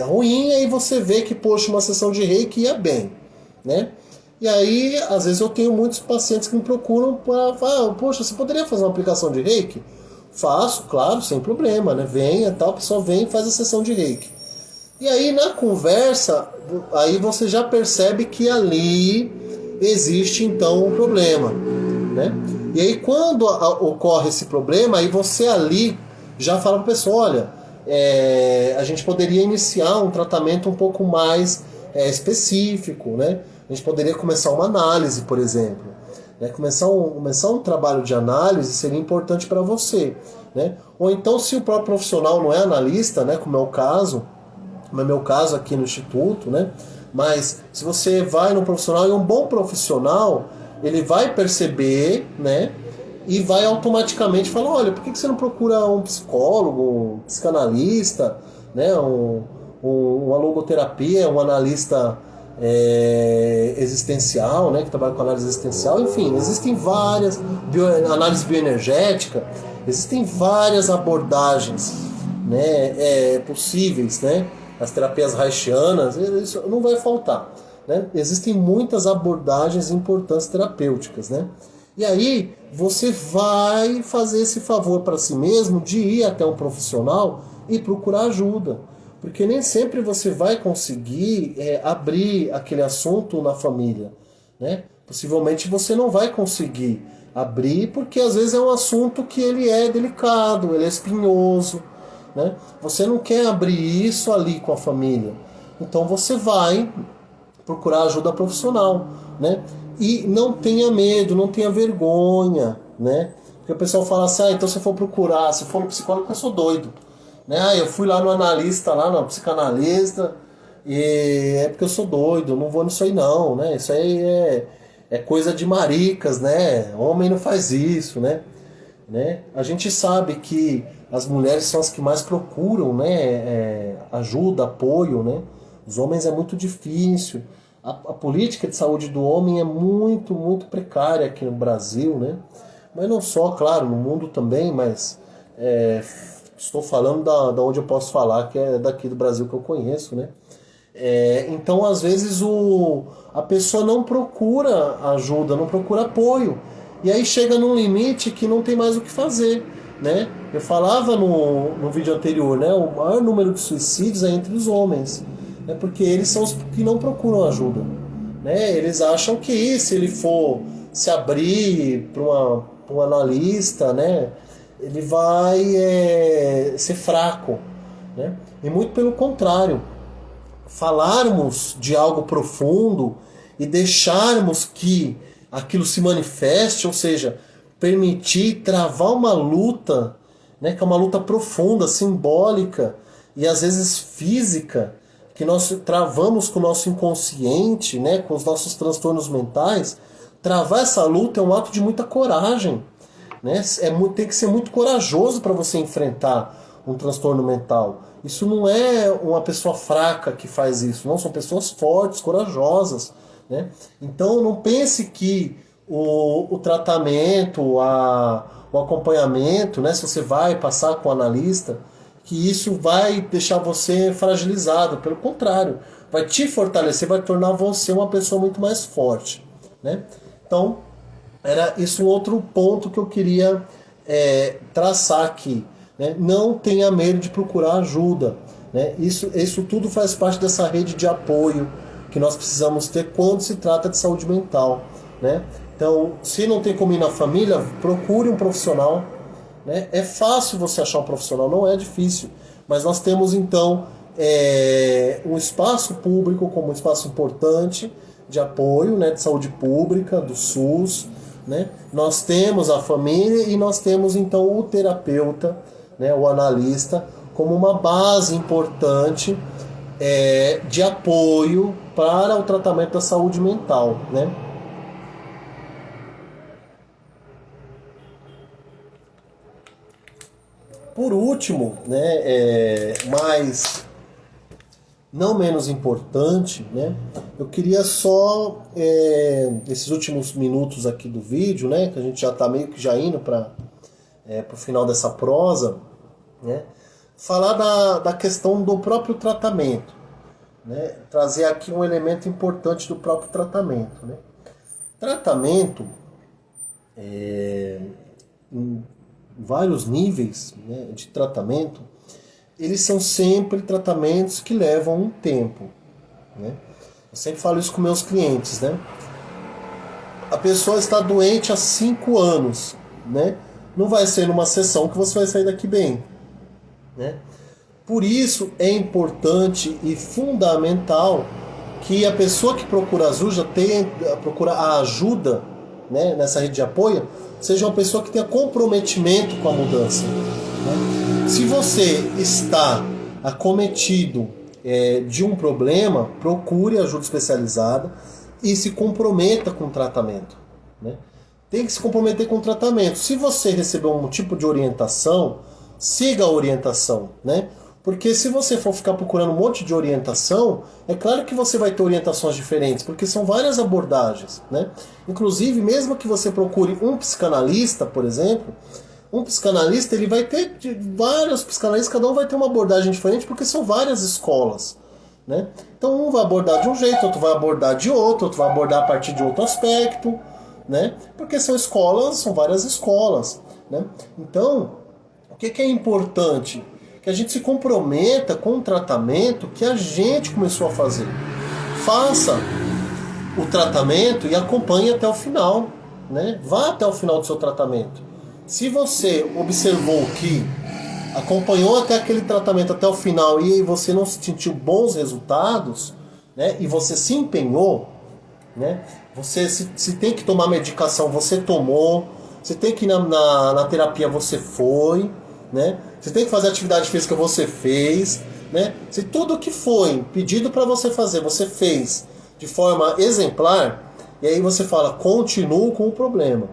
ruim, aí você vê que, poxa, uma sessão de reiki ia bem, né? E aí, às vezes eu tenho muitos pacientes que me procuram para falar, poxa, você poderia fazer uma aplicação de reiki? Faço, claro, sem problema, né? Venha, tal, a pessoa vem e faz a sessão de reiki. E aí, na conversa, aí você já percebe que ali existe então um problema, né? E aí quando ocorre esse problema, aí você ali já fala para a pessoa, olha, a gente poderia iniciar um tratamento um pouco mais específico, né? A gente poderia começar uma análise, por exemplo. Né? Começar um trabalho de análise seria importante para você. Né? Ou então, se o próprio profissional não é analista, né, como é o caso, como é meu caso aqui no Instituto, né? Mas se você vai no profissional, e um bom profissional, ele vai perceber, né? E vai automaticamente falar, olha, por que você não procura um psicólogo, um psicanalista, né? Uma logoterapia, um analista existencial, né? Que trabalha com análise existencial. Enfim, existem várias, análise bioenergética, existem várias abordagens, né? Possíveis, né? As terapias reichianas, isso não vai faltar. Né? Existem muitas abordagens importantes terapêuticas. Né? E aí você vai fazer esse favor para si mesmo de ir até um profissional e procurar ajuda. Porque nem sempre você vai conseguir abrir aquele assunto na família. Né? Possivelmente você não vai conseguir abrir porque às vezes é um assunto que ele é delicado, ele é espinhoso. Né? Você não quer abrir isso ali com a família. Então você vai procurar ajuda profissional. Né? E não tenha medo, não tenha vergonha. Né? Porque o pessoal fala assim, então se eu for procurar, se eu for no psicólogo, eu sou doido. Né? Eu fui lá no analista, lá no psicanalista, e é porque eu sou doido, não vou nisso aí não. Né? Isso aí é coisa de maricas, né? Homem não faz isso. Né? A gente sabe que as mulheres são as que mais procuram, né, ajuda, apoio. Né? Os homens é muito difícil. A política de saúde do homem é muito, muito precária aqui no Brasil. Né? Mas não só, claro, no mundo também, mas estou falando da onde eu posso falar, que é daqui do Brasil que eu conheço. Né? Então, às vezes, a pessoa não procura ajuda, não procura apoio. E aí chega num limite que não tem mais o que fazer. Né? Eu falava no vídeo anterior, né? O maior número de suicídios é entre os homens, né? Porque eles são os que não procuram ajuda. Né? Eles acham que se ele for se abrir para um analista, né? Ele vai ser fraco. Né? E muito pelo contrário. Falarmos de algo profundo e deixarmos que aquilo se manifeste, ou seja, permitir travar uma luta, né, que é uma luta profunda, simbólica e às vezes física, que nós travamos com o nosso inconsciente, né, com os nossos transtornos mentais. Travar essa luta é um ato de muita coragem. Né? Tem que ser muito corajoso para você enfrentar um transtorno mental. Isso não é uma pessoa fraca que faz isso, não, são pessoas fortes, corajosas. Né? Então não pense que o tratamento, o acompanhamento, né, se você vai passar com o analista, que isso vai deixar você fragilizado. Pelo contrário, vai te fortalecer, vai tornar você uma pessoa muito mais forte. Né? Então, era isso um outro ponto que eu queria traçar aqui. Né? Não tenha medo de procurar ajuda. Né? Isso tudo faz parte dessa rede de apoio que nós precisamos ter quando se trata de saúde mental. Né? Então, se não tem como ir na família, procure um profissional. Né? É fácil você achar um profissional, não é difícil. Mas nós temos, então, um espaço público como um espaço importante de apoio, né, de saúde pública, do SUS. Né? Nós temos a família e nós temos, então, o terapeuta, né, o analista, como uma base importante de apoio para o tratamento da saúde mental. Né? Por último, né, mas não menos importante, né, eu queria só, esses últimos minutos aqui do vídeo, né, que a gente já está meio que já indo para o final dessa prosa, né, falar da questão do próprio tratamento. Né, trazer aqui um elemento importante do próprio tratamento. Né. Tratamento, em vários níveis, né, de tratamento, eles são sempre tratamentos que levam um tempo. Né? Eu sempre falo isso com meus clientes. Né? a pessoa está doente há 5 anos, né? Não vai ser numa sessão que você vai sair daqui bem, né? Por isso é importante e fundamental que a pessoa que procura procura a ajuda, né, nessa rede de apoio, seja uma pessoa que tenha comprometimento com a mudança, né? Se você está acometido de um problema, procure ajuda especializada e se comprometa com o tratamento, né? Tem que se comprometer com o tratamento. Se você receber um tipo de orientação, siga a orientação, né? Porque se você for ficar procurando um monte de orientação, é claro que você vai ter orientações diferentes, porque são várias abordagens, né? Inclusive, mesmo que você procure um psicanalista, por exemplo, um psicanalista, ele vai ter vários psicanalistas, cada um vai ter uma abordagem diferente, porque são várias escolas, né? Então um vai abordar de um jeito, outro vai abordar de outro vai abordar a partir de outro aspecto, né? Porque são escolas, são várias escolas, né? Então, o que é importante? Que a gente se comprometa com o tratamento que a gente começou a fazer. Faça o tratamento e acompanhe até o final, né? Vá até o final do seu tratamento. Se você observou que acompanhou até aquele tratamento até o final e você não sentiu bons resultados, né? E você se empenhou, né? Você se tem que tomar medicação, você tomou. Se tem que ir na terapia, você foi, né? Você tem que fazer atividade física, você fez, né? Se tudo que foi pedido para você fazer, você fez de forma exemplar, e aí você fala, continuo com o problema.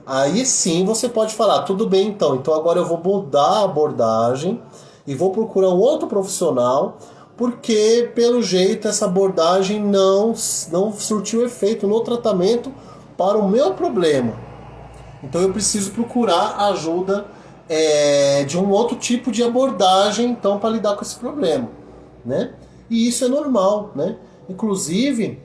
Aí sim você pode falar, tudo bem então agora eu vou mudar a abordagem e vou procurar um outro profissional, porque pelo jeito essa abordagem não surtiu efeito no tratamento para o meu problema. Então eu preciso procurar ajuda de um outro tipo de abordagem, então, para lidar com esse problema, né? E isso é normal, né? Inclusive,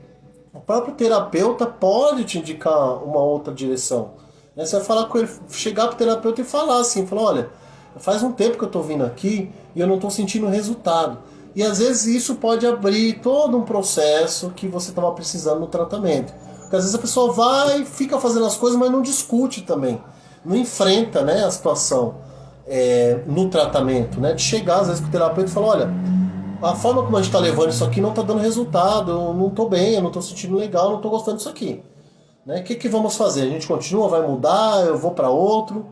o próprio terapeuta pode te indicar uma outra direção, né? Você vai falar com ele, chegar para o terapeuta e falar assim, falar, olha, faz um tempo que eu estou vindo aqui e eu não estou sentindo resultado. E às vezes isso pode abrir todo um processo que você estava precisando no tratamento. Porque às vezes a pessoa vai, fica fazendo as coisas, mas não discute também. Não enfrenta, né, a situação no tratamento, né? De chegar às vezes com o terapeuta e falar, olha, a forma como a gente está levando isso aqui não está dando resultado, eu não estou bem, eu não estou sentindo legal, eu não estou gostando disso aqui, né? O que vamos fazer? A gente continua, vai mudar, eu vou para outro,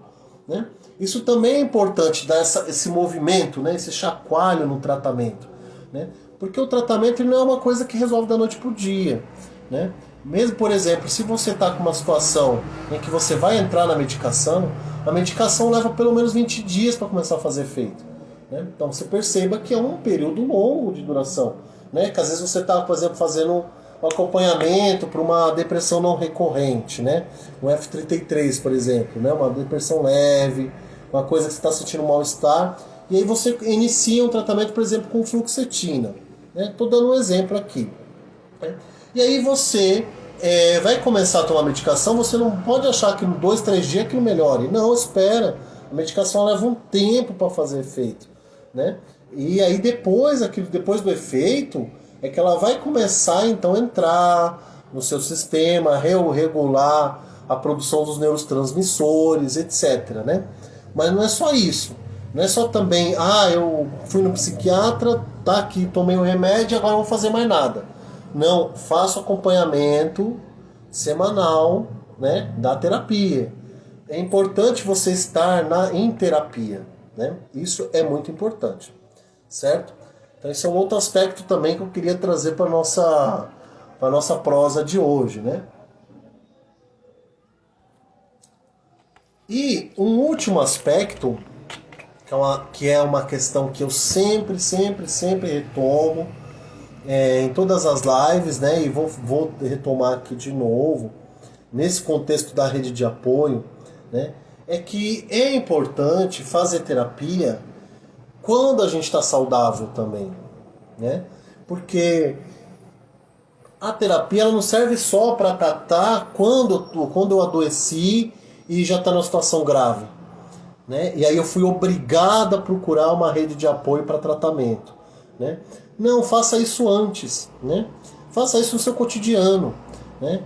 né? Isso também é importante, dar esse movimento, né? Esse chacoalho no tratamento, né? Porque o tratamento ele não é uma coisa que resolve da noite para o dia, né? Mesmo, por exemplo, se você está com uma situação em que você vai entrar na medicação, a medicação leva pelo menos 20 dias para começar a fazer efeito, né? Então você perceba que é um período longo de duração, né? Que às vezes você está, por exemplo, fazendo um acompanhamento para uma depressão não recorrente, né? Um F33, por exemplo, né? Uma depressão leve, uma coisa que você está sentindo mal-estar, e aí você inicia um tratamento, por exemplo, com fluoxetina, né? Estou dando um exemplo aqui, né? E aí você vai começar a tomar medicação, você não pode achar que em 2, 3 dias aquilo melhore. Não, espera. A medicação leva um tempo para fazer efeito, né? E aí depois do efeito, é que ela vai começar então a entrar no seu sistema, regular a produção dos neurotransmissores, etc, né? Mas não é só isso. Não é só também, eu fui no psiquiatra, tá aqui, tomei o remédio, agora não vou fazer mais nada. Não, faça acompanhamento semanal, né, da terapia. É importante você estar em terapia, né? Isso é muito importante, certo? Então esse é um outro aspecto também que eu queria trazer para nossa prosa de hoje, né? E um último aspecto, que é uma questão que eu sempre retomo, em todas as lives, né? E vou retomar aqui de novo, nesse contexto da rede de apoio, né? É que é importante fazer terapia quando a gente está saudável também, né? Porque a terapia ela não serve só para tratar quando eu adoeci e já está numa situação grave, né? E aí eu fui obrigado a procurar uma rede de apoio para tratamento, né? Não, faça isso antes, né? Faça isso no seu cotidiano, né?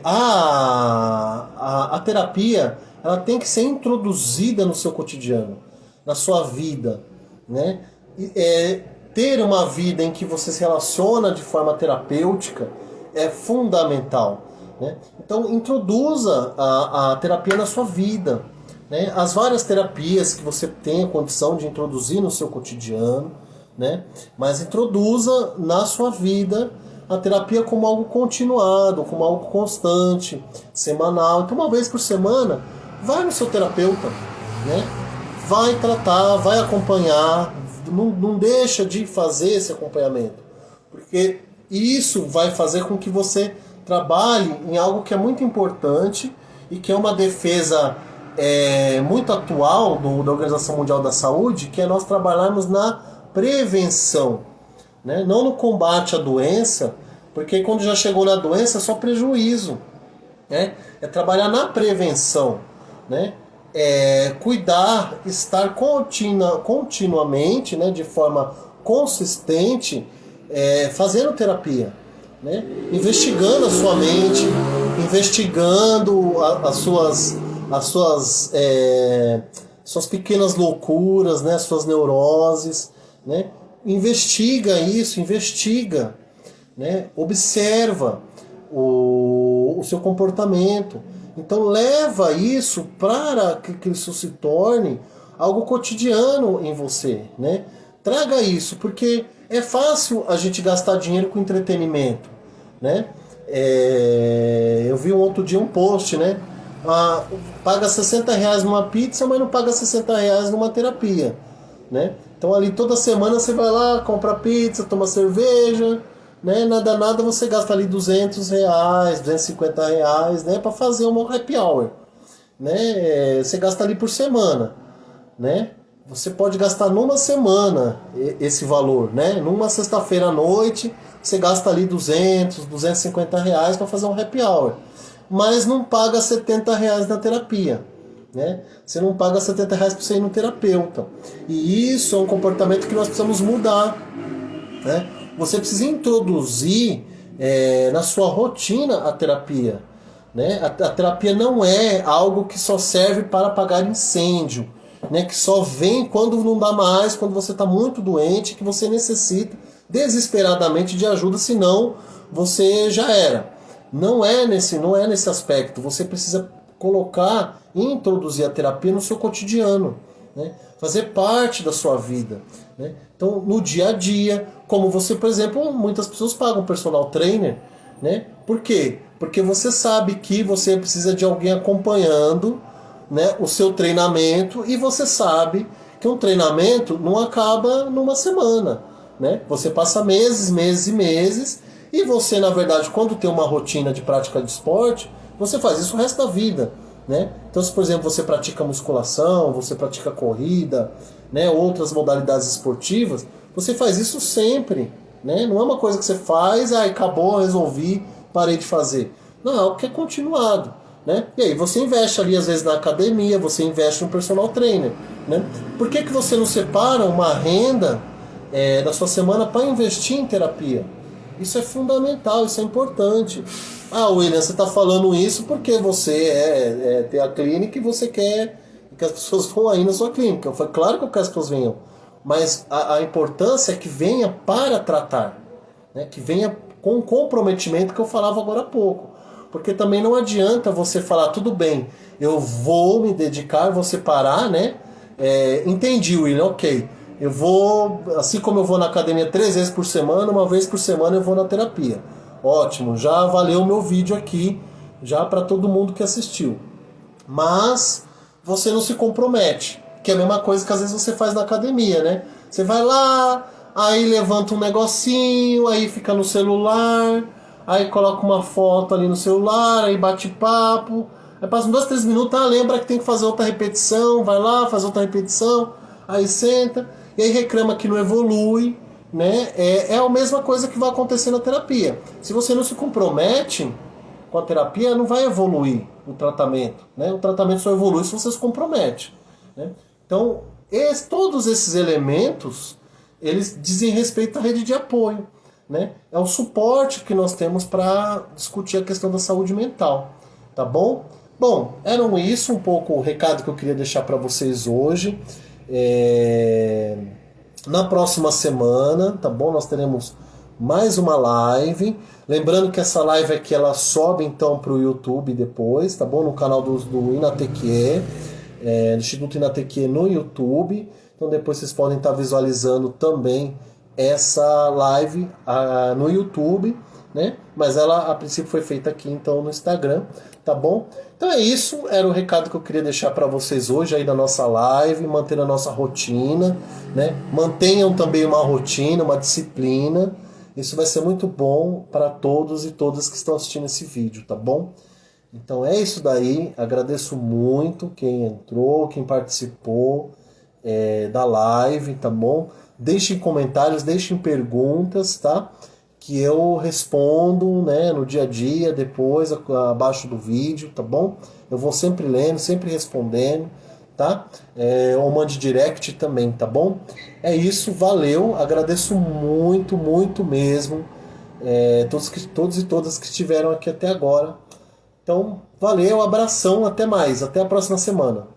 A terapia, ela tem que ser introduzida no seu cotidiano, na sua vida, né? Ter uma vida em que você se relaciona de forma terapêutica é fundamental, né? Então introduza a terapia na sua vida, né? As várias terapias que você tem a condição de introduzir no seu cotidiano, né? Mas introduza na sua vida a terapia como algo continuado, como algo constante, semanal. Então, uma vez por semana, vai no seu terapeuta, né? Vai tratar, vai acompanhar, não deixa de fazer esse acompanhamento, porque isso vai fazer com que você trabalhe em algo que é muito importante e que é uma defesa muito atual da Organização Mundial da Saúde, que é nós trabalharmos na prevenção, né? Não no combate à doença, porque quando já chegou na doença é só prejuízo, né? É trabalhar na prevenção, né? Cuidar, estar continuamente, né, de forma consistente, fazendo terapia, né? Investigando a sua mente, investigando suas pequenas loucuras, né, as suas neuroses, né? Investiga isso, né? Observa o seu comportamento. Então leva isso para que isso se torne algo cotidiano em você, né? Traga isso, porque é fácil a gente gastar dinheiro com entretenimento, né? Eu vi um outro dia um post, né? Paga R$60 numa pizza, mas não paga R$60 numa terapia, né? Então ali toda semana você vai lá, compra pizza, toma cerveja, né? Nada você gasta ali R$200, R$250, né? Para fazer uma happy hour, né? Você gasta ali por semana, né? Você pode gastar numa semana esse valor, né? Numa sexta-feira à noite você gasta ali R$200, R$250 para fazer um happy hour, mas não paga R$70 na terapia, né? Você não paga R$70 para você ir no terapeuta. E isso é um comportamento que nós precisamos mudar, né? Você precisa introduzir na sua rotina a terapia, né? A terapia não é algo que só serve para apagar incêndio, né? Que só vem quando não dá mais, quando você está muito doente, que você necessita desesperadamente de ajuda, senão você já era. Não é nesse aspecto. Você precisa colocar e introduzir a terapia no seu cotidiano, né? Fazer parte da sua vida, né? Então, no dia a dia, como você, por exemplo, muitas pessoas pagam personal trainer, né? Por quê? Porque você sabe que você precisa de alguém acompanhando, né, o seu treinamento, e você sabe que um treinamento não acaba numa semana, né? Você passa meses e meses, e você, na verdade, quando tem uma rotina de prática de esporte, você faz isso o resto da vida, né? Então, se, por exemplo, você pratica musculação, você pratica corrida, né, outras modalidades esportivas, você faz isso sempre, né? Não é uma coisa que você faz, acabou, resolvi, parei de fazer. Não, é algo que é continuado, né? E aí você investe ali, às vezes, na academia, você investe no personal trainer, né? Por que você não separa uma renda da sua semana para investir em terapia? Isso é fundamental, isso é importante. William, você está falando isso porque você tem a clínica e você quer que as pessoas vão aí na sua clínica. Foi claro que eu quero que as pessoas venham, mas a importância é que venha para tratar, né? Que venha com o comprometimento que eu falava agora há pouco. Porque também não adianta você falar, tudo bem, eu vou me dedicar, vou separar, né? Entendi, William, ok. Eu vou, assim como eu vou na academia 3 vezes por semana, uma vez por semana eu vou na terapia. Ótimo, já valeu o meu vídeo aqui, já para todo mundo que assistiu. Mas você não se compromete, que é a mesma coisa que às vezes você faz na academia, né? Você vai lá, aí levanta um negocinho, aí fica no celular, aí coloca uma foto ali no celular, aí bate papo, aí passa 2, 3 minutos, lembra que tem que fazer outra repetição, vai lá, faz outra repetição, aí senta, e aí reclama que não evolui, né? É a mesma coisa que vai acontecer na terapia. Se você não se compromete com a terapia, não vai evoluir o tratamento, né? O tratamento só evolui se você se compromete, né? Então, todos esses elementos, eles dizem respeito à rede de apoio, né? É o suporte que nós temos para discutir a questão da saúde mental, tá bom? Bom, eram isso um pouco o recado que eu queria deixar para vocês hoje. Na próxima semana, tá bom? Nós teremos mais uma live. Lembrando que essa live aqui ela sobe então para o YouTube depois, tá bom? No canal do Inateque, do Instituto Inateque no YouTube. Então depois vocês podem estar visualizando também essa live no YouTube, né? Mas ela a princípio foi feita aqui então no Instagram, tá bom? Então é isso, era o recado que eu queria deixar para vocês hoje aí na nossa live, manter a nossa rotina, né? Mantenham também uma rotina, uma disciplina. Isso vai ser muito bom para todos e todas que estão assistindo esse vídeo, tá bom? Então é isso daí, agradeço muito quem entrou, quem participou da live, tá bom? Deixem comentários, deixem perguntas, tá? Que eu respondo, né, no dia a dia, depois, abaixo do vídeo, tá bom? Eu vou sempre lendo, sempre respondendo, tá? Ou mande direct também, tá bom? É isso, valeu, agradeço muito, muito mesmo todos e todas que estiveram aqui até agora. Então, valeu, abração, até mais, até a próxima semana.